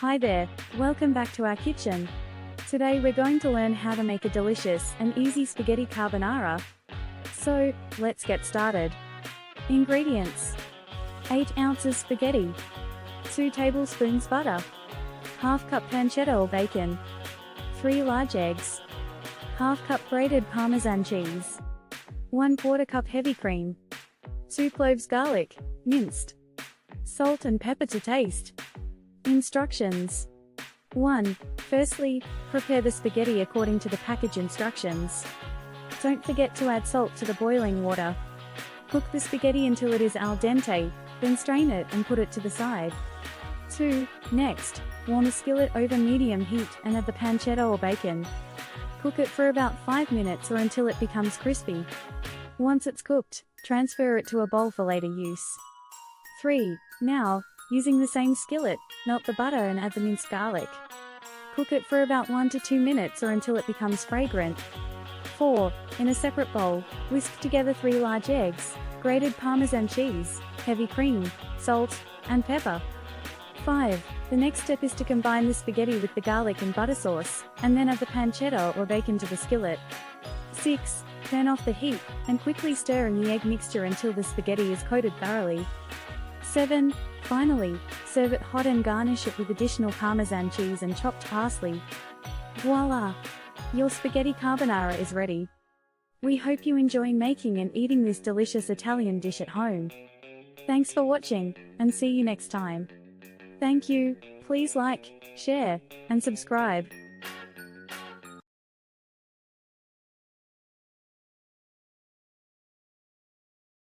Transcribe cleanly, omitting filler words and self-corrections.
Hi there, welcome back to our kitchen. Today we're going to learn how to make a delicious and easy spaghetti carbonara. So, let's get started. Ingredients: 8 ounces spaghetti, 2 tablespoons butter, half cup pancetta or bacon, 3 large eggs, half cup grated Parmesan cheese, 1/4 cup heavy cream, 2 cloves garlic, minced, salt and pepper to taste. Instructions. 1. Firstly, prepare the spaghetti according to the package instructions. Don't forget to add salt to the boiling water. Cook the spaghetti until it is al dente, then strain it and put it to the side. 2. Next, warm a skillet over medium heat and add the pancetta or bacon. Cook it for about 5 minutes or until it becomes crispy. Once it's cooked, transfer it to a bowl for later use. 3. Now, using the same skillet, melt the butter and add the minced garlic. Cook it for about 1 to 2 minutes or until it becomes fragrant. 4. In a separate bowl, whisk together 3 large eggs, grated Parmesan cheese, heavy cream, salt, and pepper. 5. The next step is to combine the spaghetti with the garlic and butter sauce, and then add the pancetta or bacon to the skillet. 6. Turn off the heat, and quickly stir in the egg mixture until the spaghetti is coated thoroughly. 7. Finally, serve it hot and garnish it with additional Parmesan cheese and chopped parsley. Voila! Your spaghetti carbonara is ready. We hope you enjoy making and eating this delicious Italian dish at home. Thanks for watching, and see you next time. Thank you. Please like, share, and subscribe.